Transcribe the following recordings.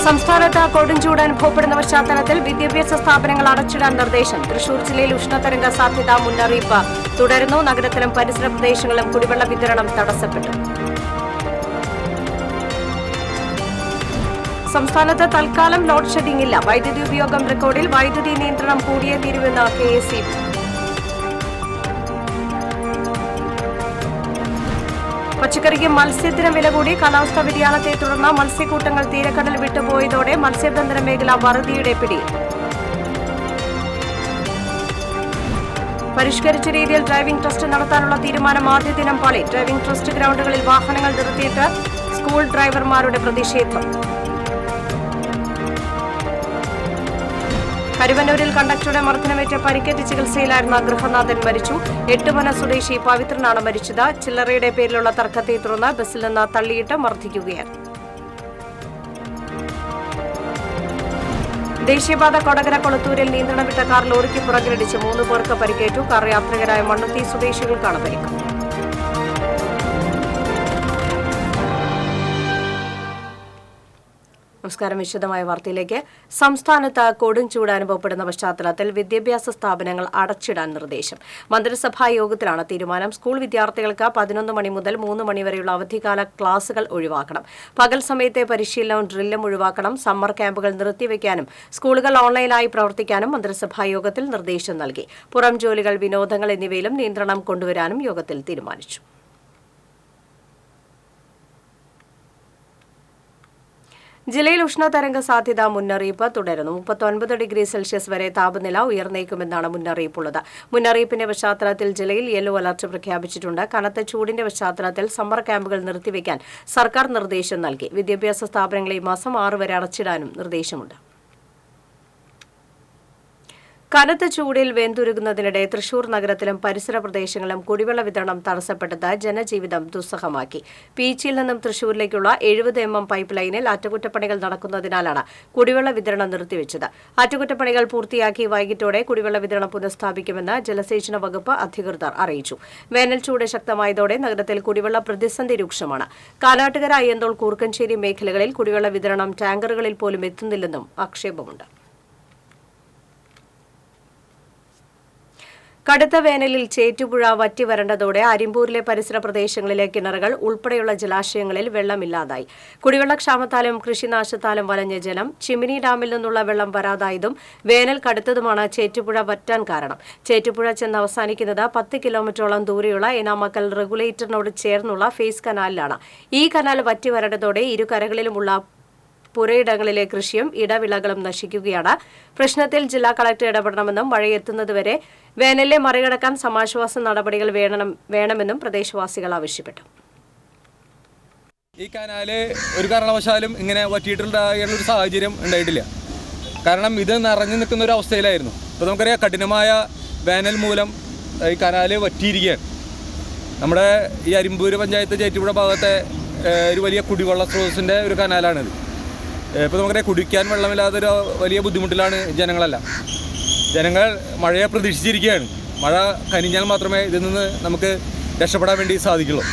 സംസ്ഥാനത്ത് കൊടുംചൂട് അനുഭവപ്പെടുന്ന പശ്ചാത്തലത്തിൽ വിദ്യാഭ്യാസ സ്ഥാപനങ്ങൾ അടച്ചിടാൻ നിർദ്ദേശം. തൃശൂർ ജില്ലയിൽ ഉഷ്ണതരംഗ സാധ്യതാ മുന്നറിയിപ്പ് തുടരുന്നു. നഗരത്തിലും പരിസര പ്രദേശങ്ങളിലും കുടിവെള്ള വിതരണം തടസ്സപ്പെട്ടു. സംസ്ഥാനത്ത് തൽക്കാലം ലോഡ് ഷെഡിംഗ് ഇല്ല. വൈദ്യുതി ഉപയോഗം റെക്കോർഡിൽ. വൈദ്യുതി നിയന്ത്രണം കൂടിയേ തീരുവെന്ന് KSEB. പച്ചക്കറിക്ക് മത്സ്യത്തിന് വില കൂടി. കാലാവസ്ഥാ വ്യതിയാനത്തെ തുടർന്ന് മത്സ്യക്കൂട്ടങ്ങൾ തീരക്കടൽ വിട്ടുപോയതോടെ മത്സ്യബന്ധന മേഖല വറുതിയുടെ പിടിയിൽ. പരിഷ്കരിച്ച രീതിയിൽ ഡ്രൈവിംഗ് ടെസ്റ്റ് നടത്താനുള്ള തീരുമാനം ആദ്യ ദിനം പാളി. ഡ്രൈവിംഗ് ടെസ്റ്റ് ഗ്രൌണ്ടുകളിൽ വാഹനങ്ങൾ നിർത്തിയിട്ട് സ്കൂൾ ഡ്രൈവർമാരുടെ പ്രതിഷേധം. കരുവന്നൂരിൽ കണ്ടക്ടറുടെ മർദ്ദനമേറ്റ് പരിക്കേറ്റ് ചികിത്സയിലായിരുന്ന ഗൃഹനാഥൻ മരിച്ചു. എട്ടുമന സ്വദേശി പവിത്രനാണ് മരിച്ചത്. ചില്ലറയുടെ പേരിലുള്ള തർക്കത്തെ തുടർന്ന് ബസ്സിൽ നിന്ന് തള്ളിയിട്ട് മർദ്ദിക്കുകയായിരുന്നു. ദേശീയപാത കൊടകര കൊളത്തൂരിൽ നിയന്ത്രണം വിട്ട കാർ ലോറിക്ക് പുറകിലിടിച്ച് 3 പേർക്ക് പരിക്കേറ്റു. കാർ യാത്രികരായ മണ്ണുത്തി സ്വദേശികൾക്കാണ് പരിക്ക്. നമസ്കാരം. വിശദമായ വാർത്തയിലേക്ക്. സംസ്ഥാനത്ത് കൊടുംചൂട് അനുഭവപ്പെടുന്ന പശ്ചാത്തലത്തിൽ വിദ്യാഭ്യാസ സ്ഥാപനങ്ങൾ അടച്ചിടാൻ നിർദ്ദേശം. മന്ത്രിസഭാ യോഗത്തിലാണ് തീരുമാനം. സ്കൂൾ വിദ്യാർത്ഥികൾക്ക് 11 മണി മുതൽ 3 മണി വരെയുള്ള അവധിക്കാല ക്ലാസുകൾ ഒഴിവാക്കണം. പകൽ സമയത്തെ പരിശീലനവും ഡ്രില്ലും ഒഴിവാക്കണം. സമ്മർ ക്യാമ്പുകൾ നിർത്തിവെക്കാനും സ്കൂളുകൾ ഓൺലൈനായി പ്രവർത്തിക്കാനും മന്ത്രിസഭാ യോഗത്തിൽ നിർദ്ദേശം നൽകി. പുറം ജോലികൾ, വിനോദങ്ങൾ എന്നിവയിലും നിയന്ത്രണം കൊണ്ടുവരാനും യോഗത്തിൽ തീരുമാനിച്ചു. ജില്ലയിൽ ഉഷ്ണതരംഗ സാധ്യതാ മുന്നറിയിപ്പ് തുടരുന്നു. 39 ഡിഗ്രി സെൽഷ്യസ് വരെ താപനില ഉയർന്നേക്കുമെന്നാണ് മുന്നറിയിപ്പുള്ളത്. മുന്നറിയിപ്പിന്റെ പശ്ചാത്തലത്തിൽ ജില്ലയിൽ യെല്ലോ അലർട്ട് പ്രഖ്യാപിച്ചിട്ടുണ്ട്. കനത്ത ചൂടിന്റെ പശ്ചാത്തലത്തിൽ സമ്മർ ക്യാമ്പുകൾ നിർത്തിവെക്കാൻ സർക്കാർ നിർദ്ദേശം നൽകി. വിദ്യാഭ്യാസ സ്ഥാപനങ്ങളെ ഈ മാസം 6 വരെ അടച്ചിടാനും നിർദ്ദേശമുണ്ട്. കനത്ത ചൂടിൽ വെന്തുരുകുന്നതിനിടെ തൃശൂർ നഗരത്തിലും പരിസര പ്രദേശങ്ങളിലും കുടിവെള്ള വിതരണം തടസ്സപ്പെട്ടത് ജനജീവിതം ദുസ്സഹമാക്കി. പീച്ചിയിൽ നിന്നും തൃശൂരിലേക്കുള്ള 70 mm പൈപ്പ് ലൈനിൽ അറ്റകുറ്റപ്പണികൾ നടക്കുന്നതിനാലാണ് കുടിവെള്ള വിതരണം നിർത്തിവെച്ചത്. അറ്റകുറ്റപ്പണികൾ പൂർത്തിയാക്കി വൈകിട്ടോടെ കുടിവെള്ള വിതരണം പുനഃസ്ഥാപിക്കുമെന്ന് ജലസേചന വകുപ്പ് അധികൃതർ അറിയിച്ചു. വേനൽ ചൂട് ശക്തമായതോടെ നഗരത്തിൽ കുടിവെള്ള പ്രതിസന്ധി രൂക്ഷമാണ്. കാനാട്ടുകര, അയ്യന്തോൾ, കൂർക്കഞ്ചേരി മേഖലകളിൽ കുടിവെള്ള വിതരണം ടാങ്കറുകളിൽ പോലും എത്തുന്നില്ലെന്നും ആക്ഷേപമുണ്ട്. കടുത്ത വേനലിൽ ചേറ്റുപുഴ വറ്റിവരണ്ടതോടെ അരിമ്പൂരിലെ പരിസര പ്രദേശങ്ങളിലെ കിണറുകൾ ഉൾപ്പെടെയുള്ള ജലാശയങ്ങളിൽ വെള്ളമില്ലാതായി. കുടിവെള്ളക്ഷാമത്താലും കൃഷിനാശത്താലും വലഞ്ഞ ജലം ചിമ്മിനി ഡാമിൽ നിന്നുള്ള വെള്ളം വരാതായതും വേനൽ കടുത്തതുമാണ് ചേറ്റുപുഴ വറ്റാൻ കാരണം. ചേറ്റുപുഴ ചെന്ന് അവസാനിക്കുന്നത് 10 കിലോമീറ്ററോളം ദൂരെയുള്ള എനാമക്കൽ റെഗുലേറ്ററിനോട് ചേർന്നുള്ള ഫേസ് കനാലിലാണ്. ഈ കനാൽ വറ്റിവരണ്ടതോടെ ഇരുകരകളിലുമുള്ള പുരയിടങ്ങളിലെ കൃഷിയും ഇടവിളകളും നശിക്കുകയാണ്. പ്രശ്നത്തിൽ ജില്ലാ കളക്ടർ ഇടപെടണമെന്നും മഴയെത്തുന്നതുവരെ വേനലിനെ മറികടക്കാൻ സമാശ്വാസ നടപടികൾ വേണമെന്നും പ്രദേശവാസികൾ ആവശ്യപ്പെട്ടു. ഈ കനാല് ഒരു കാരണവശാലും ഇങ്ങനെ വറ്റിയിട്ടുണ്ടാകുന്ന ഒരു സാഹചര്യം ഉണ്ടായിട്ടില്ല. കാരണം ഇത് നിറഞ്ഞു നിൽക്കുന്ന ഒരു അവസ്ഥയിലായിരുന്നു. ഇപ്പോൾ നമുക്കറിയാം, കഠിനമായ വേനൽ മൂലം ഈ കനാല് വറ്റിയിരിക്കുകയാണ്. നമ്മുടെ ഈ അരിമ്പൂര് പഞ്ചായത്ത് ചേറ്റുപുഴ ഭാഗത്തെ ഒരു വലിയ കുടിവെള്ള സ്രോതസ്സിൻ്റെ ഒരു കനാലാണിത്. ഇപ്പോൾ നമുക്കറിയാം, കുടിക്കാൻ വെള്ളമില്ലാത്തൊരു വലിയ ബുദ്ധിമുട്ടിലാണ് ജനങ്ങളെല്ലാം. ജനങ്ങൾ മഴയെ പ്രതീക്ഷിച്ചിരിക്കുകയാണ്. മഴ കനിഞ്ഞാൽ മാത്രമേ ഇതിൽ നിന്ന് നമുക്ക് രക്ഷപ്പെടാൻ വേണ്ടി സാധിക്കുള്ളൂ.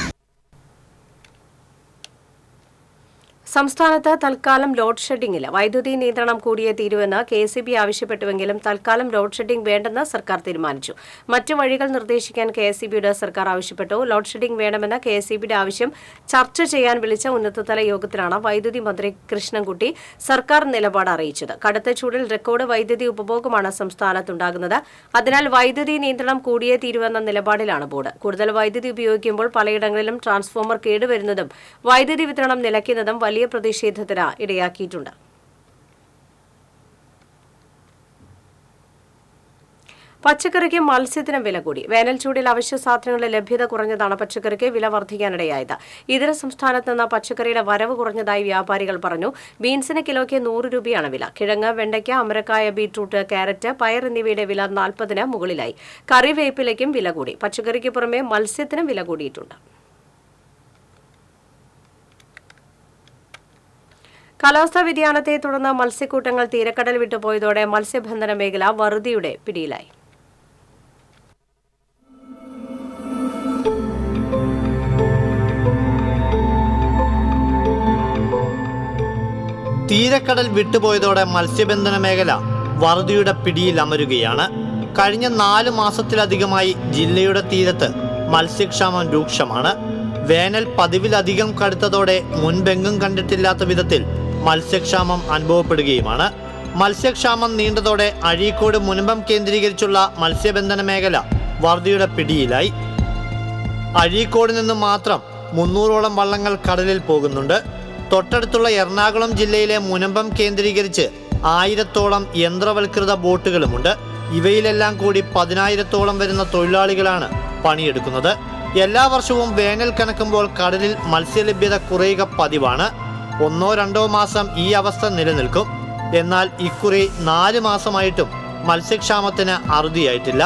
സംസ്ഥാനത്ത് തൽക്കാലം ലോഡ് ഷെഡിംഗ് ഇല്ല. വൈദ്യുതി നിയന്ത്രണം കൂടിയേ തീരുവെന്ന് KSEB ആവശ്യപ്പെട്ടുവെങ്കിലും തൽക്കാലം ലോഡ് ഷെഡിംഗ് വേണ്ടെന്ന് സർക്കാർ തീരുമാനിച്ചു. മറ്റു വഴികൾ നിർദ്ദേശിക്കാൻ KSEBയോട് സർക്കാർ ആവശ്യപ്പെട്ടു. ലോഡ് ഷെഡിംഗ് വേണമെന്ന KSEBയുടെ ആവശ്യം ചർച്ച ചെയ്യാൻ വിളിച്ച ഉന്നതതല യോഗത്തിലാണ് വൈദ്യുതി മന്ത്രി കൃഷ്ണൻകുട്ടി സർക്കാർ നിലപാട് അറിയിച്ചത്. കടുത്ത ചൂടിൽ റെക്കോർഡ് വൈദ്യുതി ഉപഭോഗമാണ് സംസ്ഥാനത്തുണ്ടാകുന്നത്. അതിനാൽ വൈദ്യുതി നിയന്ത്രണം കൂടിയേ തീരുവെന്ന നിലപാടിലാണ് ബോർഡ്. കൂടുതൽ വൈദ്യുതി ഉപയോഗിക്കുമ്പോൾ പലയിടങ്ങളിലും ട്രാൻസ്ഫോമർ കേടുവരുന്നതും വൈദ്യുതി വിതരണം നിലയ്ക്കുന്നതും വലിയ പ്രതിഷേധത്തിന് ഇടയാക്കിയിട്ടുണ്ട്. പച്ചക്കറിക്ക് മത്സ്യത്തിനും വില കൂടി. വേനൽ ചൂടിൽ അവശ്യ സാധനങ്ങളുടെ ലഭ്യത കുറഞ്ഞതാണ് പച്ചക്കറിക്ക് വില വർദ്ധിക്കാനിടയായത്. ഇതര സംസ്ഥാനത്ത് നിന്ന് പച്ചക്കറിയുടെ വരവ് കുറഞ്ഞതായി വ്യാപാരികൾ പറഞ്ഞു. ബീൻസിന് കിലോയ്ക്ക് 100 രൂപയാണ് വില. കിഴങ്ങ്, വെണ്ടയ്ക്ക, അമരക്കായ, ബീട്രൂട്ട്, ക്യാരറ്റ്, പയർ എന്നിവയുടെ വില 40-ന് മുകളിലായി. കറിവേപ്പിലയ്ക്കും വില കൂടി. പച്ചക്കറിക്ക് പുറമെ മത്സ്യത്തിനും വില കൂടിയിട്ടുണ്ട്. കാലാവസ്ഥാ വ്യതിയാനത്തെ തുടർന്ന് മത്സ്യക്കൂട്ടങ്ങൾ തീരക്കടൽ വിട്ടുപോയതോടെ മത്സ്യബന്ധന മേഖല വറുതിയുടെ പിടിയിലായി. തീരക്കടൽ വിട്ടുപോയതോടെ മത്സ്യബന്ധന മേഖല വറുതിയുടെ പിടിയിൽ അമരുകയാണ്. കഴിഞ്ഞ 4 മാസത്തിലധികമായി ജില്ലയുടെ തീരത്ത് മത്സ്യക്ഷാമം രൂക്ഷമാണ്. വേനൽ പതിവിലധികം കടുത്തതോടെ മുൻപെങ്ങും കണ്ടിട്ടില്ലാത്ത വിധത്തിൽ മത്സ്യക്ഷാമം അനുഭവപ്പെടുകയുമാണ്. മത്സ്യക്ഷാമം നീണ്ടതോടെ അഴീക്കോട് മുനമ്പം കേന്ദ്രീകരിച്ചുള്ള മത്സ്യബന്ധന മേഖല വറുതിയുടെ പിടിയിലായി. അഴീക്കോട് നിന്ന് മാത്രം 300ഓളം വള്ളങ്ങൾ കടലിൽ പോകുന്നുണ്ട്. തൊട്ടടുത്തുള്ള എറണാകുളം ജില്ലയിലെ മുനമ്പം കേന്ദ്രീകരിച്ച് 1000ഓളം യന്ത്രവൽകൃത ബോട്ടുകളുമുണ്ട്. ഇവയിലെല്ലാം കൂടി 10,000ഓളം വരുന്ന തൊഴിലാളികളാണ് പണിയെടുക്കുന്നത്. എല്ലാ വർഷവും വേനൽ കനക്കുമ്പോൾ കടലിൽ മത്സ്യലഭ്യത കുറയുക പതിവാണ്. 1-2 മാസം ഈ അവസ്ഥ നിലനിൽക്കും. എന്നാൽ ഇക്കുറി 4 മാസമായിട്ടും മത്സ്യക്ഷാമത്തിന് അറുതിയായിട്ടില്ല.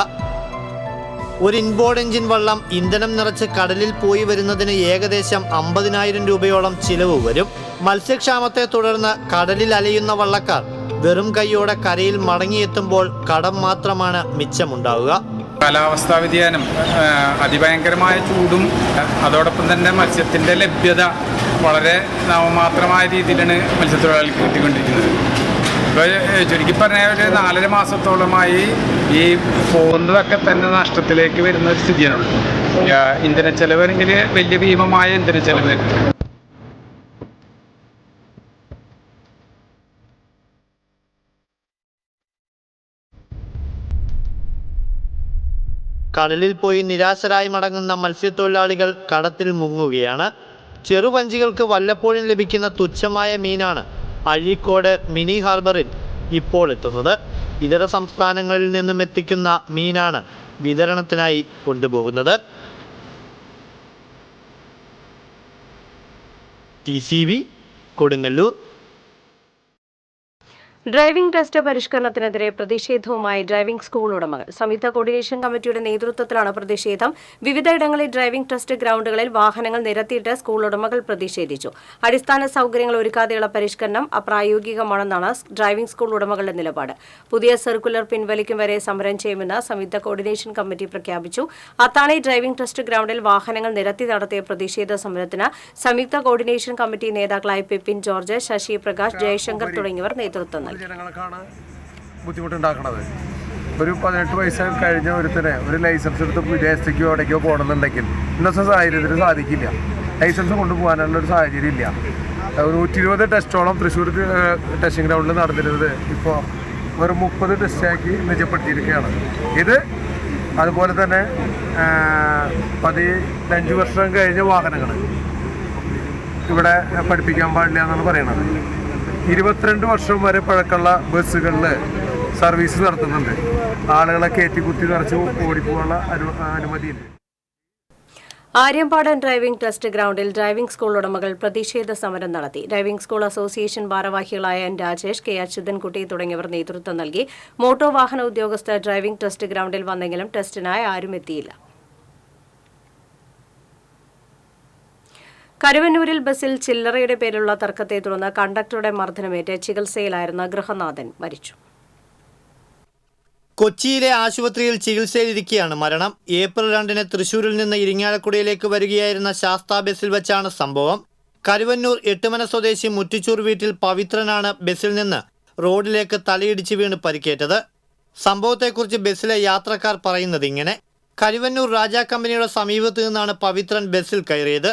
ഒരു ഇൻബോർഡ് എഞ്ചിൻ വള്ളം ഇന്ധനം നിറച്ച് കടലിൽ പോയി വരുന്നതിന് ഏകദേശം 50,000 രൂപയോളം ചിലവ് വരും. മത്സ്യക്ഷാമത്തെ തുടർന്ന് കടലിൽ അലയുന്ന വള്ളക്കാർ വെറും കൈയോടെ കരയിൽ മടങ്ങിയെത്തുമ്പോൾ കടം മാത്രമാണ് മിച്ചമുണ്ടാവുക. കാലാവസ്ഥാ വ്യതിയാനം, അതിഭയങ്കരമായ ചൂടും അതോടൊപ്പം തന്നെ മത്സ്യത്തിൻ്റെ ലഭ്യത വളരെ നാമമാത്രമായ രീതിയിലാണ് മത്സ്യത്തൊഴിലാളിക്ക് കിട്ടിക്കൊണ്ടിരിക്കുന്നത്. ഇപ്പോൾ ചുരുക്കി പറഞ്ഞാൽ ഒരു 4.5 മാസത്തോളമായി ഈ പോകുന്നതൊക്കെ തന്നെ നഷ്ടത്തിലേക്ക് വരുന്ന ഒരു സ്ഥിതിയാണ്. ഇന്ധന ചെലവെങ്കിൽ വലിയ ഭീമമായ ഇന്ധന ചെലവ്. കടലിൽ പോയി നിരാശരായി മടങ്ങുന്ന മത്സ്യത്തൊഴിലാളികൾ കടത്തിൽ മുങ്ങുകയാണ്. ചെറുവഞ്ചികൾക്ക് വല്ലപ്പോഴും ലഭിക്കുന്ന തുച്ഛമായ മീനാണ് അഴീക്കോട് മിനി ഹാർബറിൽ ഇപ്പോൾ എത്തുന്നത്. ഇതര സംസ്ഥാനങ്ങളിൽ നിന്നും എത്തിക്കുന്ന മീനാണ് വിതരണത്തിനായി കൊണ്ടുപോകുന്നത്. TCV കൊടുങ്ങല്ലൂർ. ഡ്രൈവിംഗ് ടെസ്റ്റ് പരിഷ്കരണത്തിനെതിരെ പ്രതിഷേധവുമായി ഡ്രൈവിംഗ് സ്കൂൾ ഉടമകൾ. സംയുക്ത കോർഡിനേഷൻ കമ്മിറ്റിയുടെ നേതൃത്വത്തിലാണ് പ്രതിഷേധം. വിവിധയിടങ്ങളിൽ ഡ്രൈവിംഗ് ടെസ്റ്റ് ഗ്രൗണ്ടുകളിൽ വാഹനങ്ങൾ നിരത്തിയിട്ട് സ്കൂൾ ഉടമകൾ പ്രതിഷേധിച്ചു. അടിസ്ഥാന സൗകര്യങ്ങൾ ഒരുക്കാതെയുള്ള പരിഷ്കരണം അപ്രായോഗികമാണെന്നാണ് ഡ്രൈവിംഗ് സ്കൂൾ ഉടമകളുടെ നിലപാട്. പുതിയ സർക്കുലർ പിൻവലിക്കും വരെ സമരം ചെയ്യുമെന്ന് സംയുക്ത കോർഡിനേഷൻ കമ്മിറ്റി പ്രഖ്യാപിച്ചു. അത്താണി ഡ്രൈവിംഗ് ടെസ്റ്റ് ഗ്രൗണ്ടിൽ വാഹനങ്ങൾ നിരത്തി നടത്തിയ പ്രതിഷേധ സമരത്തിന് സംയുക്ത കോർഡിനേഷൻ കമ്മിറ്റി നേതാക്കളായ പിപ്പിൻ ജോർജ്, ശശി പ്രകാശ്, ജയശങ്കർ തുടങ്ങിയവർ നേതൃത്വം നൽകി. ജനങ്ങൾക്കാണ് ബുദ്ധിമുട്ടുണ്ടാക്കുന്നത്. ഒരു 18 വയസ്സ് കഴിഞ്ഞ ഒരുത്തനെ ഒരു ലൈസൻസ് എടുത്ത് വിദേശത്തേക്കോ എവിടേക്കോ പോകണമെന്നുണ്ടെങ്കിൽ ഇന്നത്തെ സാഹചര്യത്തിൽ സാധിക്കില്ല. ലൈസൻസ് കൊണ്ടുപോകാനുള്ള ഒരു സാഹചര്യം ഇല്ല. 120 ടെസ്റ്റോളം തൃശ്ശൂർ ടെസ്റ്റിംഗ് ഗ്രൗണ്ടിൽ നടന്നിരുന്നത് ഇപ്പോൾ വെറും 30 ടെസ്റ്റാക്കി നിജപ്പെടുത്തിയിരിക്കുകയാണ്. ഇത് അതുപോലെ തന്നെ 15 വർഷം കഴിഞ്ഞ വാഹനങ്ങൾ ഇവിടെ പഠിപ്പിക്കാൻ പാടില്ല എന്നാണ് പറയുന്നത്. 22 വർഷം വരെ പഴക്കമുള്ള ബസ്സുകളിൽ സർവീസ് നടത്തുന്നുണ്ട്. ആളുകളെ കയറ്റിക്കുത്തി നിറച്ച് ഓടിപ്പോകാനുള്ള അനുമതിയില്ല. ആര്യമ്പാടം ഡ്രൈവിംഗ് ടെസ്റ്റ് ഗ്രൗണ്ടിൽ ഡ്രൈവിംഗ് സ്കൂൾ ഉടമകൾ പ്രതിഷേധ സമരം നടത്തി. ഡ്രൈവിംഗ് സ്കൂൾ അസോസിയേഷൻ ഭാരവാഹികളായ N. രാജേഷ്, K. അച്യുതൻകുട്ടി തുടങ്ങിയവർ നേതൃത്വം നൽകി. മോട്ടോർ വാഹന ഉദ്യോഗസ്ഥർ ഡ്രൈവിംഗ് ടെസ്റ്റ് ഗ്രൗണ്ടിൽ വന്നെങ്കിലും ടെസ്റ്റിനായി ആരും എത്തിയില്ല. കരുവന്നൂരിൽ ബസ്സിൽ ചില്ലറയുടെ പേരിലുള്ള തർക്കത്തെ തുടർന്ന് കണ്ടക്ടറുടെ മർദ്ദനമേറ്റ് ചികിത്സയിലായിരുന്ന ഗൃഹനാഥൻ മരിച്ചു. കൊച്ചിയിലെ ആശുപത്രിയിൽ ചികിത്സയിലിരിക്കെയാണ് മരണം. ഏപ്രിൽ 2-ന് തൃശൂരിൽ നിന്ന് ഇരിങ്ങാലക്കുടയിലേക്ക് വരികയായിരുന്ന ശാസ്ത ബസ്സിൽ വെച്ചാണ് സംഭവം. കരുവന്നൂർ എട്ടുമന സ്വദേശി മുറ്റിച്ചൂർ വീട്ടിൽ പവിത്രനാണ് ബസ്സിൽ നിന്ന് റോഡിലേക്ക് തലയിടിച്ച് വീണ് പരിക്കേറ്റത്. സംഭവത്തെക്കുറിച്ച് ബസ്സിലെ യാത്രക്കാർ പറയുന്നത് ഇങ്ങനെ: കരുവന്നൂർ രാജാ കമ്പനിയുടെ സമീപത്ത് നിന്നാണ് പവിത്രൻ ബസ്സിൽ കയറിയത്.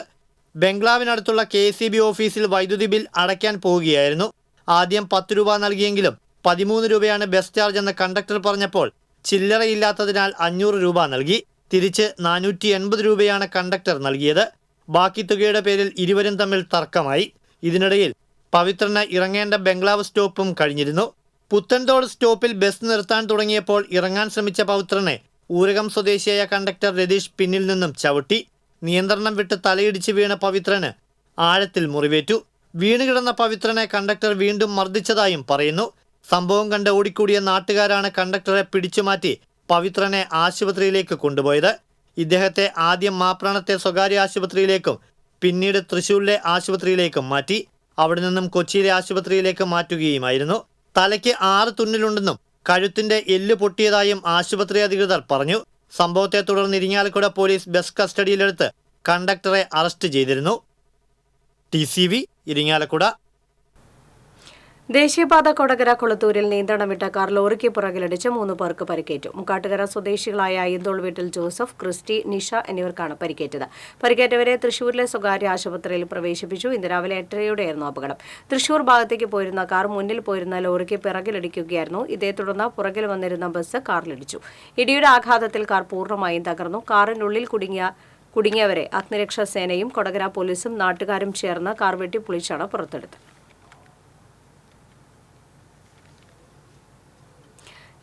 ബംഗ്ലാവിനടുത്തുള്ള KCB ഓഫീസിൽ വൈദ്യുതി ബിൽ അടയ്ക്കാൻ പോവുകയായിരുന്നു. ആദ്യം 10 രൂപ നൽകിയെങ്കിലും 13 രൂപയാണ് ബസ് ചാർജ് എന്ന് കണ്ടക്ടർ പറഞ്ഞപ്പോൾ ചില്ലറയില്ലാത്തതിനാൽ 500 രൂപ നൽകി. തിരിച്ച് 480 രൂപയാണ് കണ്ടക്ടർ നൽകിയത്. ബാക്കി തുകയുടെ പേരിൽ ഇരുവരും തമ്മിൽ തർക്കമായി. ഇതിനിടയിൽ പവിത്രന് ഇറങ്ങേണ്ട ബംഗ്ലാവ് സ്റ്റോപ്പും കഴിഞ്ഞിരുന്നു. പുത്തൻതോട് സ്റ്റോപ്പിൽ ബസ് നിർത്താൻ തുടങ്ങിയപ്പോൾ ഇറങ്ങാൻ ശ്രമിച്ച പവിത്രനെ ഊരകം സ്വദേശിയായ കണ്ടക്ടർ രതീഷ് പിന്നിൽ നിന്നും ചവിട്ടി. നിയന്ത്രണം വിട്ട് തലയിടിച്ച് വീണ പവിത്രന് ആഴത്തിൽ മുറിവേറ്റു. വീണുകിടന്ന പവിത്രനെ കണ്ടക്ടർ വീണ്ടും മർദ്ദിച്ചതായും പറയുന്നു. സംഭവം കണ്ട് ഓടിക്കൂടിയ നാട്ടുകാരാണ് കണ്ടക്ടറെ പിടിച്ചുമാറ്റി പവിത്രനെ ആശുപത്രിയിലേക്ക് കൊണ്ടുപോയത്. ഇദ്ദേഹത്തെ ആദ്യം മാപ്രാണത്തെ സ്വകാര്യ ആശുപത്രിയിലേക്കും പിന്നീട് തൃശ്ശൂരിലെ ആശുപത്രിയിലേക്കും മാറ്റി. അവിടെ നിന്നും കൊച്ചിയിലെ ആശുപത്രിയിലേക്ക് മാറ്റുകയുമായിരുന്നു. തലയ്ക്ക് 6 തുന്നലുണ്ടെന്നും കഴുത്തിന്റെ എല്ല് പൊട്ടിയതായും ആശുപത്രി അധികൃതർ പറഞ്ഞു. സംഭവത്തെ തുടർന്ന് ഇരിങ്ങാലക്കുട പോലീസ് ബസ് കസ്റ്റഡിയിലെടുത്ത് കണ്ടക്ടറെ അറസ്റ്റ് ചെയ്തിരുന്നു. TCV ഇരിങ്ങാലക്കുട. ദേശീയപാത കൊടകര കൊളത്തൂരിൽ നിയന്ത്രണം വിട്ട കാർ ലോറിക്ക് പുറകിലിടിച്ച് 3 പേർക്ക് പരിക്കേറ്റു. മുക്കാട്ടുകര സ്വദേശികളായ അയ്യന്തോൾ വീട്ടിൽ ജോസഫ്, ക്രിസ്റ്റി, നിഷ എന്നിവർക്കാണ് പരിക്കേറ്റത്. പരിക്കേറ്റവരെ തൃശൂരിലെ സ്വകാര്യ ആശുപത്രിയിൽ പ്രവേശിപ്പിച്ചു. ഇന്ന് രാവിലെ 8:30യോടെയായിരുന്നു അപകടം. തൃശൂർ ഭാഗത്തേക്ക് പോയിരുന്ന കാർ മുന്നിൽ പോയിരുന്ന ലോറിക്ക് പിറകിലിടിക്കുകയായിരുന്നു. ഇതേ തുടർന്ന് പുറകിൽ വന്നിരുന്ന ബസ് കാറിലിടിച്ചു. ഇടിയുടെ ആഘാതത്തിൽ കാർ പൂർണ്ണമായും തകർന്നു. കാറിനുള്ളിൽ കുടുങ്ങിയവരെ അഗ്നിരക്ഷാ സേനയും കൊടകര പോലീസും നാട്ടുകാരും ചേർന്ന് കാർ വെട്ടിപ്പൊളിച്ചാണ് പുറത്തെടുത്തത്.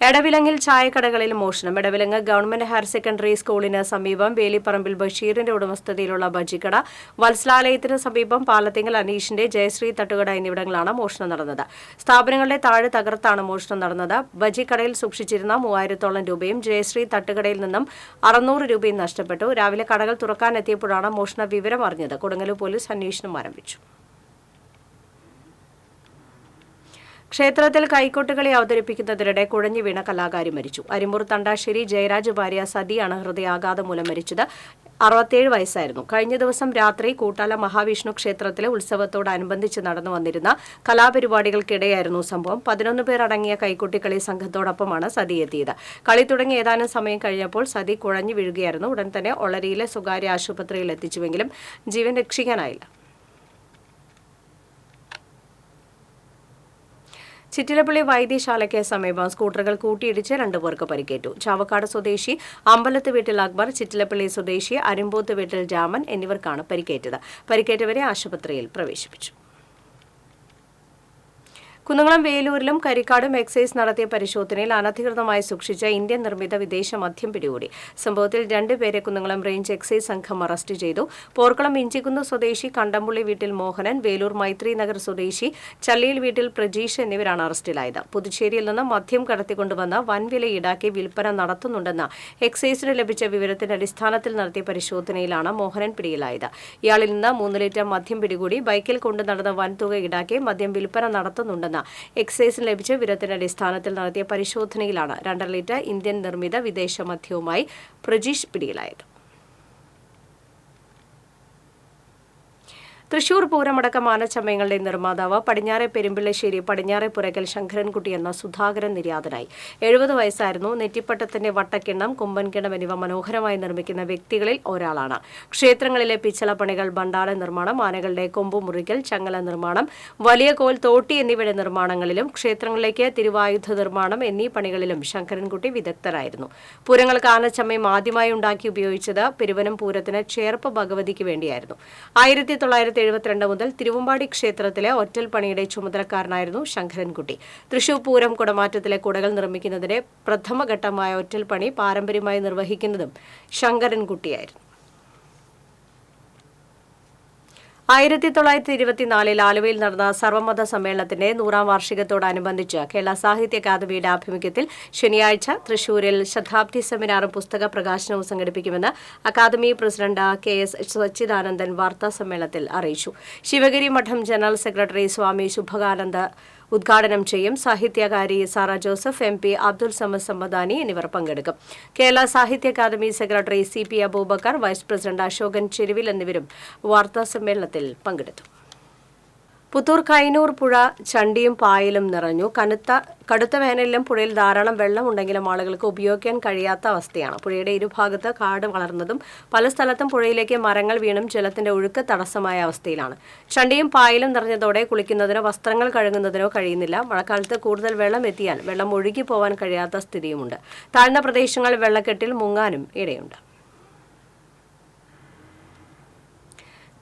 എടവിലങ്ങിൽ ചായക്കടകളിൽ മോഷണം. എടവിലങ്ങ് ഗവൺമെന്റ് ഹയർ സെക്കൻഡറി സ്കൂളിന് സമീപം വേലിപ്പറമ്പിൽ ബഷീറിന്റെ ഉടമസ്ഥതയിലുള്ള ബജിക്കട, വത്സലാലയത്തിന് സമീപം പാലത്തിങ്കൽ അനീഷിന്റെ ജയശ്രീ തട്ടുകട എന്നിവിടങ്ങളാണ് മോഷണം നടന്നത്. സ്ഥാപനങ്ങളുടെ താഴെ തകർത്താണ് മോഷണം നടന്നത്. ബജിക്കടയിൽ സൂക്ഷിച്ചിരുന്ന 3000-ഓളം രൂപയും ജയശ്രീ തട്ടുകടയിൽ നിന്നും 600 രൂപയും നഷ്ടപ്പെട്ടു. രാവിലെ കടകൾ തുറക്കാനെത്തിയപ്പോഴാണ് മോഷണ വിവരം അറിഞ്ഞത്. കൊടുങ്ങല്ലൂർ പോലീസ് അന്വേഷണം ആരംഭിച്ചു. ക്ഷേത്രത്തിൽ കൈക്കൊട്ടുകളി അവതരിപ്പിക്കുന്നതിനിടെ കുഴഞ്ഞു വീണ കലാകാരി മരിച്ചു. അരിമ്പൂർ തണ്ടാശ്ശേരി ജയരാജ് ഭാര്യ സതിയാണ് ഹൃദയാഘാതം മൂലം മരിച്ചത്. 67 വയസ്സായിരുന്നു. കഴിഞ്ഞ ദിവസം രാത്രി കൂട്ടാല മഹാവിഷ്ണു ക്ഷേത്രത്തിലെ ഉത്സവത്തോടനുബന്ധിച്ച് നടന്നു വന്നിരുന്ന കലാപരിപാടികൾക്കിടെയായിരുന്നു സംഭവം. 11 പേർ അടങ്ങിയ കൈക്കൊട്ടിക്കളി സംഘത്തോടൊപ്പമാണ് സതി എത്തിയത്. കളി തുടങ്ങി ഏതാനും സമയം കഴിഞ്ഞപ്പോൾ സതി കുഴഞ്ഞു വീഴുകയായിരുന്നു. ഉടൻ തന്നെ ഒളരിയിലെ സ്വകാര്യ ആശുപത്രിയിൽ എത്തിച്ചുവെങ്കിലും ജീവൻ രക്ഷിക്കാനായില്ല. ചിറ്റിലപ്പള്ളി വൈദ്യശാലയ്ക്ക് സമീപം സ്കൂട്ടറുകൾ കൂട്ടിയിടിച്ച് 2 പേർക്ക് പരിക്കേറ്റു. ചാവക്കാട് സ്വദേശി അമ്പലത്ത് വീട്ടിൽ അക്ബർ, ചിറ്റിലപ്പള്ളി സ്വദേശി അരിമ്പോത്ത് വീട്ടിൽ രാമൻ എന്നിവർക്കാണ് പരിക്കേറ്റത്. പരിക്കേറ്റവരെ ആശുപത്രിയിൽ പ്രവേശിപ്പിച്ചു. കുന്നംകുളം വേലൂരിലും കരിക്കാടും എക്സൈസ് നടത്തിയ പരിശോധനയിൽ അനധികൃതമായി സൂക്ഷിച്ച ഇന്ത്യൻ നിർമ്മിത വിദേശ മദ്യം പിടികൂടി. സംഭവത്തിൽ 2 പേരെ കുന്നംകുളം റേഞ്ച് എക്സൈസ് സംഘം അറസ്റ്റ് ചെയ്തു. പോർക്കുളം ഇഞ്ചിക്കുന്ന് സ്വദേശി കണ്ടംപുള്ളി വീട്ടിൽ മോഹനൻ, വേലൂർ മൈത്രി നഗർ സ്വദേശി ചള്ളിയിൽ വീട്ടിൽ പ്രജീഷ് എന്നിവരാണ് അറസ്റ്റിലായത്. പുതുച്ചേരിയിൽ നിന്ന് മദ്യം കടത്തിക്കൊണ്ടുവന്ന് വൻവില ഈടാക്കി വിൽപ്പന നടത്തുന്നുണ്ടെന്ന എക്സൈസിന് ലഭിച്ച വിവരത്തിന്റെ അടിസ്ഥാനത്തിൽ നടത്തിയ പരിശോധനയിലാണ് മോഹനൻ പിടിയിലായത്. ഇയാളിൽ നിന്ന് 3 ലിറ്റർ മദ്യം പിടികൂടി. ബൈക്കിൽ കൊണ്ടു നടന്ന വൻതുക ഈടാക്കി മദ്യം വിൽപ്പന നടത്തുന്നുണ്ടെന്ന് എക്സൈസിന് ലഭിച്ച വിവരത്തിന്റെ അടിസ്ഥാനത്തിൽ നടത്തിയ പരിശോധനയിലാണ് 2 ലിറ്റർ ഇന്ത്യൻ നിർമ്മിത വിദേശ മദ്യവുമായി പ്രജീഷ് പിടിയിലായത്. തൃശൂർ പൂരമടക്കം ആനച്ചമയങ്ങളുടെ നിർമ്മാതാവ് പടിഞ്ഞാറെ പെരുമ്പിള്ളശ്ശേരി പടിഞ്ഞാറെ പുരക്കൽ ശങ്കരൻകുട്ടി എന്ന സുധാകരൻ നിര്യാതനായി. 70 വയസ്സായിരുന്നു. നെറ്റിപ്പട്ടത്തിന്റെ വട്ടക്കിണ്ണം, കുമ്പൻകിണ്ണം എന്നിവ മനോഹരമായി നിർമ്മിക്കുന്ന വ്യക്തികളിൽ ഒരാളാണ്. ക്ഷേത്രങ്ങളിലെ പിച്ചളപ്പണികൾ, ഭണ്ഡാര നിർമ്മാണം, ആനകളുടെ കൊമ്പു മുറിക്കൽ, ചങ്ങല നിർമ്മാണം, വലിയ കോൽ, തോട്ടി എന്നിവയുടെ നിർമ്മാണങ്ങളിലും ക്ഷേത്രങ്ങളിലേക്ക് തിരുവായുധ നിർമ്മാണം എന്നീ പണികളിലും ശങ്കരൻകുട്ടി വിദഗ്ധരായിരുന്നു. പൂരങ്ങൾക്ക് ആനച്ചമയം ആദ്യമായി ഉണ്ടാക്കി ഉപയോഗിച്ചത് പെരുവനം പൂരത്തിന് ചേർപ്പ് ഭഗവതിക്ക് വേണ്ടിയായിരുന്നു. 1972 മുതൽ തിരുവമ്പാടി ക്ഷേത്രത്തിലെ ഒറ്റൽ പണിയുടെ ചുമതലക്കാരനായിരുന്നു ശങ്കരൻകുട്ടി. തൃശൂർ പൂരം കുടമാറ്റത്തിലെ കുടകൾ നിർമ്മിക്കുന്നതിന്റെ പ്രഥമഘട്ടമായ ഒറ്റൽ പണി പാരമ്പര്യമായി നിർവഹിക്കുന്നതും ശങ്കരൻകുട്ടിയായിരുന്നു. 1924 ആലുവയിൽ നടന്ന സർവമത സമ്മേളനത്തിന്റെ 100ാം വാർഷികത്തോടനുബന്ധിച്ച് കേരള സാഹിത്യ അക്കാദമിയുടെ ആഭിമുഖ്യത്തിൽ ശനിയാഴ്ച തൃശൂരിൽ ശതാബ്ദി സെമിനാറും പുസ്തക പ്രകാശനവും സംഘടിപ്പിക്കുമെന്ന് അക്കാദമി പ്രസിഡന്റ് KS സച്ചിദാനന്ദൻ വാർത്താസമ്മേളനത്തിൽ അറിയിച്ചു. ശിവഗിരി മഠം ജനറൽ സെക്രട്ടറി സ്വാമി ശുഭകാനന്ദ ഉദ്ഘാടനം ചെയ്യും. സാഹിത്യകാരി സാറ ജോസഫ്, MP അബ്ദുൽ സമദ് സമദാനി എന്നിവർ പങ്കെടുക്കും. Kerala Sahitya Akademi secretary CP Aboobacker, vice president Ashokan Cheruvil എന്നിവരും വാർത്താസമ്മേളനത്തിൽ പങ്കെടുത്തു. പുത്തൂർ കൈനൂർ പുഴ ചണ്ടിയും പായലും നിറഞ്ഞു. കടുത്ത വേനലിലും പുഴയിൽ ധാരാളം വെള്ളമുണ്ടെങ്കിലും ആളുകൾക്ക് ഉപയോഗിക്കാൻ കഴിയാത്ത അവസ്ഥയാണ്. പുഴയുടെ ഇരുഭാഗത്ത് കാട് വളർന്നതും പല സ്ഥലത്തും പുഴയിലേക്ക് മരങ്ങൾ വീണും ജലത്തിന്റെ ഒഴുക്ക് തടസ്സമായ അവസ്ഥയിലാണ്. ചണ്ടിയും പായലും നിറഞ്ഞതോടെ കുളിക്കുന്നതിനോ വസ്ത്രങ്ങൾ കഴുകുന്നതിനോ കഴിയുന്നില്ല. മഴക്കാലത്ത് കൂടുതൽ വെള്ളം എത്തിയാൽ വെള്ളം ഒഴുകി പോവാൻ കഴിയാത്ത സ്ഥിതിയുമുണ്ട്. താഴ്ന്ന പ്രദേശങ്ങൾ വെള്ളക്കെട്ടിൽ മുങ്ങാനും ഇടയുണ്ട്.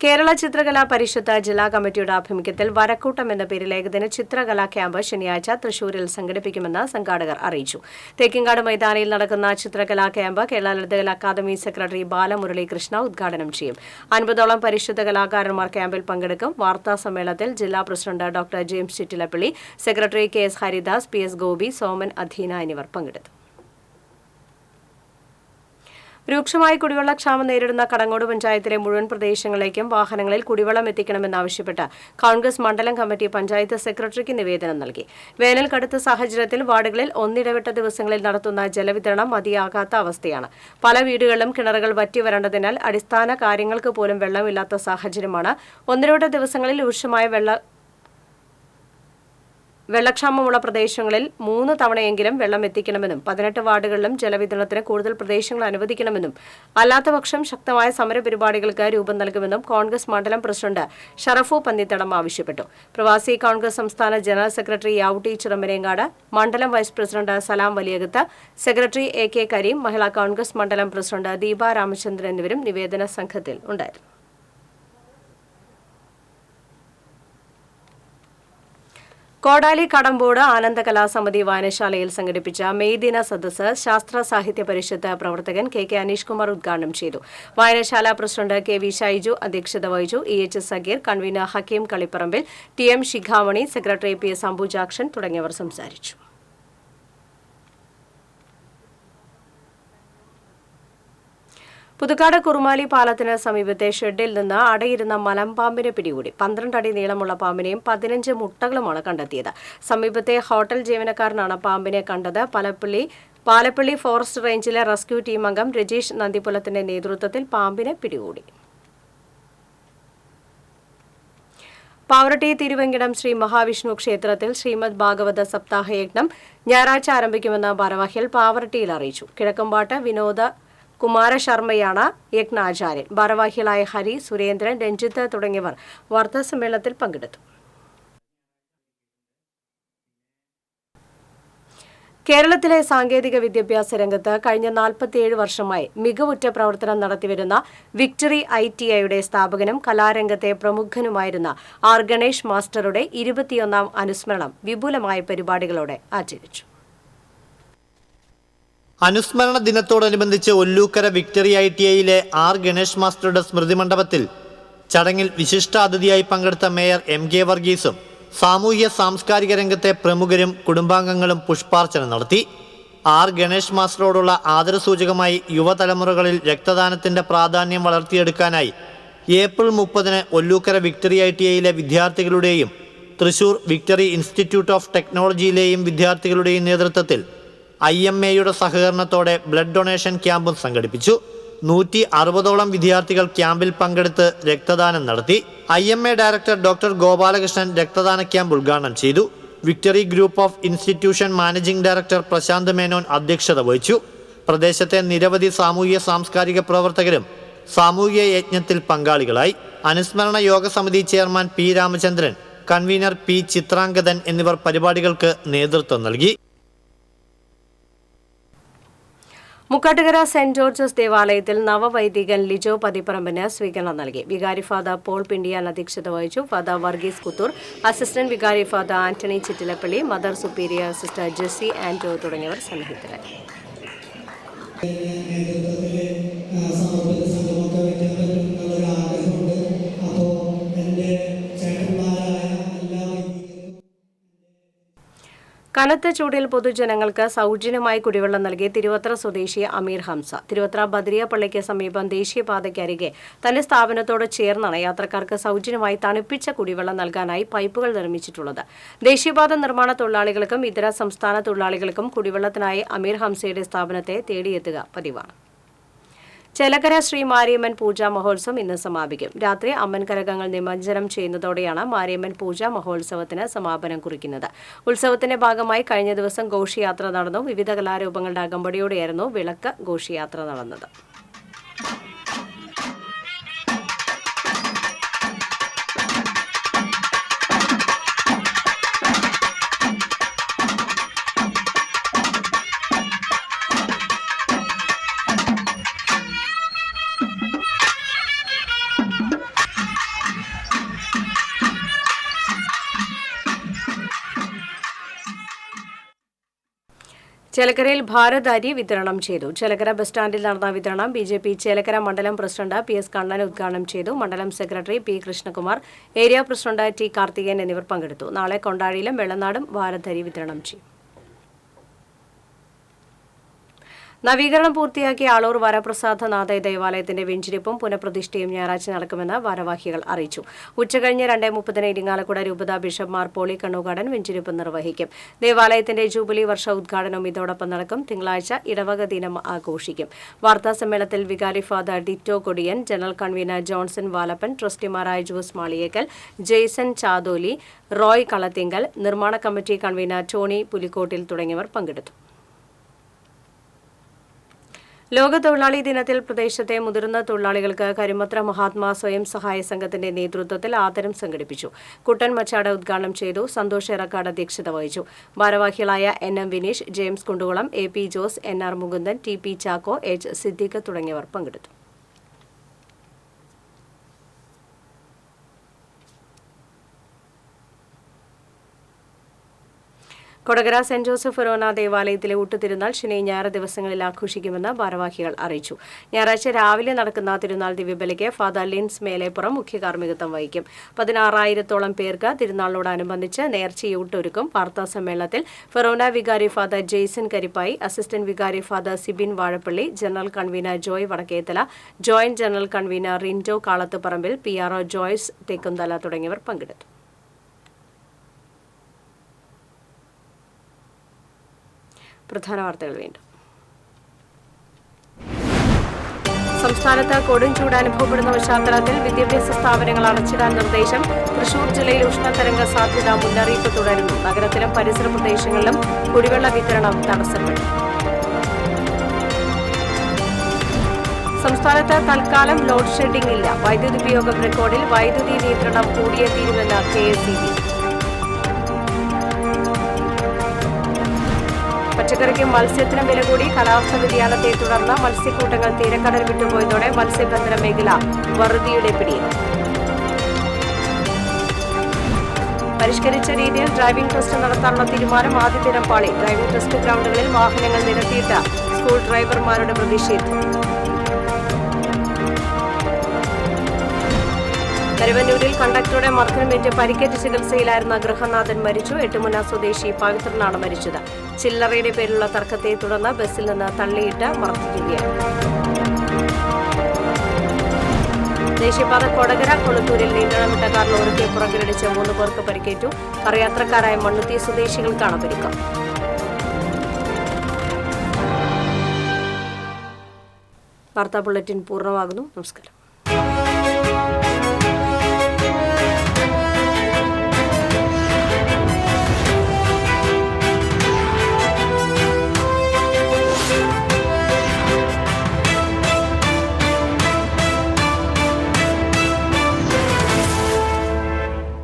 കേരള ചിത്രകലാ പരിഷത്ത് ജില്ലാ കമ്മിറ്റിയുടെ ആഭിമുഖ്യത്തിൽ വരക്കൂട്ടം എന്ന പേരിൽ ഏകദിന ചിത്രകലാ ക്യാമ്പ് ശനിയാഴ്ച തൃശൂരിൽ സംഘടിപ്പിക്കുമെന്ന് സംഘാടകർ അറിയിച്ചു. തേക്കിങ്കാട് മൈതാനിയിൽ നടക്കുന്ന ചിത്രകലാ ക്യാമ്പ് കേരള ലളിതകലാ അക്കാദമി സെക്രട്ടറി ബാലമുരളീകൃഷ്ണ ഉദ്ഘാടനം ചെയ്യും. 50ഓളം പരിഷത്ത് കലാകാരന്മാർ ക്യാമ്പിൽ പങ്കെടുക്കും. വാർത്താ സമ്മേളനത്തിൽ ജില്ലാ president doctor James Chittilappally, secretary KS Haridas, PS Gopi, Soman Adheena എന്നിവർ പങ്കെടുത്തു. രൂക്ഷമായ കുടിവെള്ളക്ഷാമം നേരിടുന്ന കടങ്ങോട് പഞ്ചായത്തിലെ മുഴുവൻ പ്രദേശങ്ങളിലേക്കും വാഹനങ്ങളിൽ കുടിവെള്ളം എത്തിക്കണമെന്നാവശ്യപ്പെട്ട് കോൺഗ്രസ് മണ്ഡലം കമ്മിറ്റി പഞ്ചായത്ത് സെക്രട്ടറിക്ക് നിവേദനം നൽകി. വേനൽ കടുത്ത സാഹചര്യത്തിൽ വാർഡുകളിൽ ഒന്നിടവിട്ട ദിവസങ്ങളിൽ നടത്തുന്ന ജലവിതരണം മതിയാകാത്ത അവസ്ഥയാണ്. പല വീടുകളിലും കിണറുകൾ വറ്റിവരേണ്ടതിനാൽ അടിസ്ഥാന കാര്യങ്ങൾക്ക് പോലും വെള്ളമില്ലാത്ത സാഹചര്യമാണ്. ഒന്നിടവിട്ട ദിവസങ്ങളിൽ രൂക്ഷമായ വെള്ളക്ഷാമമുള്ള പ്രദേശങ്ങളിൽ 3 തവണയെങ്കിലും വെള്ളം എത്തിക്കണമെന്നും 18 വാർഡുകളിലും ജലവിതരണത്തിന് കൂടുതൽ പ്രദേശങ്ങൾ അനുവദിക്കണമെന്നും അല്ലാത്തപക്ഷം ശക്തമായ സമരപരിപാടികൾക്ക് രൂപം നൽകുമെന്നും കോൺഗ്രസ് മണ്ഡലം പ്രസിഡന്റ് ഷറഫു പന്നിത്തടം ആവശ്യപ്പെട്ടു. പ്രവാസി കോൺഗ്രസ് സംസ്ഥാന ജനറൽ സെക്രട്ടറി യാവുട്ടി ചിറമരേങ്ങാട്, മണ്ഡലം വൈസ് പ്രസിഡന്റ് സലാം വലിയകത്ത്, സെക്രട്ടറി AK കരീം, മഹിളാ കോൺഗ്രസ് മണ്ഡലം പ്രസിഡന്റ് ദീപ രാമചന്ദ്രൻ എന്നിവരും നിവേദന സംഘത്തിൽ ഉണ്ടായിരുന്നു. കോടാലി കടമ്പോട് ആനന്ദ കലാസമിതി വായനശാലയിൽ സംഘടിപ്പിച്ച മെയ് ദിന സദസ്സ് ശാസ്ത്ര സാഹിത്യ പരിഷത്ത് പ്രവർത്തകൻ KK അനീഷ് കുമാർ ഉദ്ഘാടനം ചെയ്തു. വായനശാല പ്രസിഡന്റ് KV ഷൈജു അധ്യക്ഷത വഹിച്ചു. EH Sageer, convener Hakeem കളിപ്പറമ്പിൽ, TM ശിഖാമണി, സെക്രട്ടറി PS അംബുജാക്ഷൻ തുടങ്ങിയവർ സംസാരിച്ചു. പുതുക്കാട് കുറുമാലി പാലത്തിന് സമീപത്തെ ഷെഡിൽ നിന്ന് അടയിരുന്ന മലമ്പാമ്പിനെ പിടികൂടി. 12 അടി നീളമുള്ള പാമ്പിനെയും 15 മുട്ടകളുമാണ് കണ്ടെത്തിയത്. സമീപത്തെ ഹോട്ടൽ ജീവനക്കാരനാണ് പാമ്പിനെ കണ്ടത്. പാലപ്പള്ളി ഫോറസ്റ്റ് റേഞ്ചിലെ റെസ്ക്യൂ ടീം അംഗം രജീഷ് നന്ദിപുലത്തിന്റെ നേതൃത്വത്തിൽ പാമ്പിനെ പിടികൂടി. പാവറട്ടി തിരുവെങ്കിടം ശ്രീ മഹാവിഷ്ണു ക്ഷേത്രത്തിൽ ശ്രീമദ് ഭാഗവത സപ്താഹയജ്ഞം ഞായറാഴ്ച ആരംഭിക്കുമെന്ന് ഭാരവാഹികൾ പാവറട്ടിയിൽ അറിയിച്ചു. കിഴക്കമ്പാട്ട് വിനോദ കുമാരശർമ്മയാണ് യജ്ഞാചാര്യൻ. ഭാരവാഹികളായ ഹരി, സുരേന്ദ്രൻ, രഞ്ജിത്ത് തുടങ്ങിയവർ വാർത്താസമ്മേളനത്തിൽ പങ്കെടുത്തു. കേരളത്തിലെ സാങ്കേതിക വിദ്യാഭ്യാസ രംഗത്ത് കഴിഞ്ഞ 47 വർഷമായി മികവുറ്റ പ്രവർത്തനം നടത്തിവരുന്ന വിക്ടറി ITIയുടെ സ്ഥാപകനും കലാരംഗത്തെ പ്രമുഖനുമായിരുന്ന R ഗണേഷ് മാസ്റ്ററുടെ 21ാം അനുസ്മരണം വിപുലമായ പരിപാടികളോടെ ആചരിച്ചു. അനുസ്മരണ ദിനത്തോടനുബന്ധിച്ച് ഒല്ലൂക്കര വിക്ടറി ITIയിലെ R ഗണേഷ് മാസ്റ്ററുടെ സ്മൃതി മണ്ഡപത്തിൽ ചടങ്ങിൽ വിശിഷ്ടാതിഥിയായി പങ്കെടുത്ത മേയർ MK വർഗീസും സാമൂഹ്യ സാംസ്കാരിക രംഗത്തെ പ്രമുഖരും കുടുംബാംഗങ്ങളും പുഷ്പാർച്ചന നടത്തി. R ഗണേഷ് മാസ്റ്ററോടുള്ള ആദരസൂചകമായി യുവതലമുറകളിൽ രക്തദാനത്തിന്റെ പ്രാധാന്യം വളർത്തിയെടുക്കാനായി ഏപ്രിൽ 30-ന് ഒല്ലൂക്കര വിക്ടറി ITIയിലെ വിദ്യാർത്ഥികളുടെയും തൃശൂർ വിക്ടറി ഇൻസ്റ്റിറ്റ്യൂട്ട് ഓഫ് ടെക്നോളജിയിലെയും വിദ്യാർത്ഥികളുടെയും നേതൃത്വത്തിൽ IMAയുടെ സഹകരണത്തോടെ ബ്ലഡ് ഡൊണേഷൻ ക്യാമ്പും സംഘടിപ്പിച്ചു. 160ഓളം വിദ്യാർത്ഥികൾ ക്യാമ്പിൽ പങ്കെടുത്ത് രക്തദാനം നടത്തി. IMA ഡയറക്ടർ ഡോക്ടർ ഗോപാലകൃഷ്ണൻ രക്തദാന ക്യാമ്പ് ഉദ്ഘാടനം ചെയ്തു. Victory group of institution managing director Prashanth Menon അധ്യക്ഷത വഹിച്ചു. പ്രദേശത്തെ നിരവധി സാമൂഹ്യ സാംസ്കാരിക പ്രവർത്തകരും സാമൂഹ്യ യജ്ഞത്തിൽ പങ്കാളികളായി. അനുസ്മരണ യോഗ സമിതി chairman P Ramachandran, convener P Chitrangadan എന്നിവർ പരിപാടികൾക്ക് നേതൃത്വം നൽകി. മുക്കാട്ടുകര സെന്റ് ജോർജസ് ദേവാലയത്തിൽ നവവൈദികൻ ലിജോ പതിപ്പറമ്പിന് സ്വീകരണം നൽകി. വികാരി ഫാദർ പോൾ പിണ്ടിയാൻ അധ്യക്ഷത വഹിച്ചു. ഫാദർ വർഗീസ് കുത്തൂർ, അസിസ്റ്റന്റ് വികാരി father Antony Chittilappally, mother superior sister Jessy Anto തുടങ്ങിയവർ സന്നിഹിതരായി. കനത്ത ചൂടിൽ പൊതുജനങ്ങൾക്ക് സൗജന്യമായി കുടിവെള്ളം നൽകി തിരുവത്ര സ്വദേശി അമീർ ഹംസ. തിരുവത്ര ബദ്രിയ പള്ളിക്ക് സമീപം ദേശീയപാതയ്ക്കരികെ തന്റെ സ്ഥാപനത്തോട് ചേർന്നാണ് യാത്രക്കാർക്ക് സൗജന്യമായി തണുപ്പിച്ച കുടിവെള്ളം നൽകാനായി പൈപ്പുകൾ നിർമ്മിച്ചിട്ടുള്ളത്. ദേശീയപാത നിർമ്മാണ തൊഴിലാളികൾക്കും ഇതര സംസ്ഥാന തൊഴിലാളികൾക്കും കുടിവെള്ളത്തിനായി അമീർ ഹംസയുടെ സ്ഥാപനത്തെ തേടിയെത്തുക പതിവാണ്. ചേലക്കര ശ്രീ മാരിയമ്മൻ പൂജാ മഹോത്സവം ഇന്ന് സമാപിക്കും. രാത്രി അമ്മൻ കരകങ്ങൾ നിമജ്ജനം ചെയ്യുന്നതോടെയാണ് മാരിയമ്മൻ പൂജാ മഹോത്സവത്തിന് സമാപനം കുറിക്കുന്നത്. ഉത്സവത്തിന്റെ ഭാഗമായി കഴിഞ്ഞ ദിവസം ഘോഷയാത്ര നടന്നു. വിവിധ കലാരൂപങ്ങളുടെ അകമ്പടിയോടെയായിരുന്നു വിളക്ക് ഘോഷയാത്ര നടന്നത്. ചേലക്കരയിൽ ഭാരത് അരി വിതരണം ചെയ്തു. ചേലക്കര ബസ് സ്റ്റാൻഡിൽ നടന്ന വിതരണം BJP ചേലക്കര മണ്ഡലം പ്രസിഡന്റ് PS കണ്ണൻ ഉദ്ഘാടനം ചെയ്തു. മണ്ഡലം secretary P Krishnakumar, area president T Karthikeyan എന്നിവർ പങ്കെടുത്തു. നാളെ കൊണ്ടാഴിയിലും വെള്ളനാടും ഭാരത് അരി വിതരണം ചെയ്യും. നവീകരണം പൂർത്തിയാക്കിയ ആളൂർ വരപ്രസാദ നാഥ ദേവാലയത്തിന്റെ വെഞ്ചിരിപ്പും പുനഃപ്രതിഷ്ഠയും ഞായറാഴ്ച നടക്കുമെന്ന് ഭാരവാഹികൾ അറിയിച്ചു. ഉച്ചകഴിഞ്ഞ് 2:30 ഇരിങ്ങാലക്കുട രൂപതാ ബിഷപ്പ് മാർ പോളി കണ്ണൂകാടൻ വെഞ്ചിരിപ്പ് നിർവഹിക്കും. ദേവാലയത്തിന്റെ ജൂബിലി വർഷ ഉദ്ഘാടനവും ഇതോടൊപ്പം നടക്കും. തിങ്കളാഴ്ച ഇടവക ദിനം ആഘോഷിക്കും. വാർത്താസമ്മേളനത്തിൽ വികാരി father Ditto Kodiyan, general convener Johnson Valappan, ട്രസ്റ്റിമാരായ ജോസ് മാളിയേക്കൽ, ജെയ്സൺ ചാതോലി, റോയ് കളത്തിങ്കൽ, നിർമ്മാണ കമ്മിറ്റി കൺവീനർ ടോണി പുലിക്കോട്ടിൽ തുടങ്ങിയവർ പങ്കെടുത്തു. ലോക തൊഴിലാളി ദിനത്തിൽ പ്രദേശത്തെ മുതിർന്ന തൊഴിലാളികൾക്ക് കരിമത്ര മഹാത്മാ സ്വയം സഹായ സംഘത്തിന്റെ നേതൃത്വത്തിൽ ആദരം സംഘടിപ്പിച്ചു. കുട്ടൻ മച്ചാട് ഉദ്ഘാടനം ചെയ്തു. സന്തോഷ് എറക്കാട് അധ്യക്ഷത വഹിച്ചു. ഭാരവാഹികളായ NM Vineesh, James Kundukulam, AP Jose, NR Mukundan, TP Chacko, H Siddique തുടങ്ങിയവർ പങ്കെടുത്തു. കൊടകര സെന്റ് ജോസഫ് ഫെറോന ദേവാലയത്തിലെ ഊട്ടുതിരുനാൾ ശനി ഞായർ ദിവസങ്ങളിൽ ആഘോഷിക്കുമെന്ന് ഭാരവാഹികൾ അറിയിച്ചു. ഞായറാഴ്ച രാവിലെ നടക്കുന്ന തിരുനാൾ ദിവ്യബലിക്ക് ഫാദർ ലിൻസ് മേലേപ്പുറം മുഖ്യ കാർമ്മികത്വം വഹിക്കും. 16,000-ഓളം പേർക്ക് തിരുനാളിനോടനുബന്ധിച്ച് നേർച്ചയൂട്ടൊരുക്കും. വാർത്താസമ്മേളനത്തിൽ ഫെറോന വികാരി ഫാദർ ജെയ്സൺ കരിപ്പായി, അസിസ്റ്റന്റ് വികാരി father Sibin Vazhappally, general convener Joy Vadakkethala, joint general convener Rindo Kalathuparambil, PRO Joyce Thekkumthala തുടങ്ങിയവർ പങ്കെടുത്തു. പ്രധാന വാർത്തകൾ വീണ്ടും. സംസ്ഥാനത്ത് കൊടും ചൂട് അനുഭവപ്പെടുന്ന പശ്ചാത്തലത്തിൽ വിദ്യാഭ്യാസ സ്ഥാപനങ്ങൾ അടച്ചിടാൻ നിർദ്ദേശം. തൃശൂർ ജില്ലയിൽ ഉഷ്ണതരംഗ സാധ്യത മുന്നറിയിപ്പ് തുടരുന്നു. നഗരത്തിലും പരിസര പ്രദേശങ്ങളിലും കുടിവെള്ള വിതരണം തടസ്സപ്പെട്ടു. സംസ്ഥാനത്ത് തൽക്കാലം ലോഡ് ഷെഡിംഗ് ഇല്ല. വൈദ്യുതി ഉപയോഗം റെക്കോർഡിൽ. വൈദ്യുതി നിയന്ത്രണം കൂടിയേ തീരുമെന്ന് KSEB. പച്ചക്കറിക്കും മത്സ്യത്തിനും വില കൂടി. കാലാവസ്ഥാ വ്യതിയാനത്തെ തുടർന്ന് മത്സ്യക്കൂട്ടങ്ങൾ തീരക്കടൽ വിട്ടുപോയതോടെ മത്സ്യബന്ധന മേഖല വറുതിയുടെ പിടിയിൽ. പരിഷ്കരിച്ച രീതിയിൽ ഡ്രൈവിംഗ് ടെസ്റ്റ് നടത്താനുള്ള തീരുമാനം ആദ്യ ദിനം പാളി. ഡ്രൈവിംഗ് ടെസ്റ്റ് ഗ്രൗണ്ടുകളിൽ വാഹനങ്ങൾ നിരത്തിയിട്ട് സ്കൂൾ ഡ്രൈവർമാരുടെ പ്രതിഷേധം. കരുവന്നൂരിൽ കണ്ടക്ടറുടെ മർദ്ദനമേറ്റ് പരിക്കേറ്റ് ചികിത്സയിലായിരുന്ന ഗൃഹനാഥൻ മരിച്ചു. എട്ടുമുന സ്വദേശി പവിത്രനാണ് മരിച്ചത്. ചില്ലറയുടെ പേരിലുള്ള തർക്കത്തെ തുടർന്ന് ബസ്സിൽ നിന്ന് തള്ളിയിട്ട് മർദ്ദിക്കുകയാണ്. ദേശീയപാത കൊടകര കൊളുത്തൂരിൽ നിയന്ത്രണം വിട്ട കാർ ലോറിക്ക് പുറകിലിടിച്ച് 3 പേർക്ക് പരിക്കേറ്റു. കാർ മണ്ണുത്തി സ്വദേശികൾക്കാണ് പരിക്ക്. വാർത്താ ബുള്ളറ്റിൻ പൂർണ്ണമാകുന്നു. നമസ്കാരം.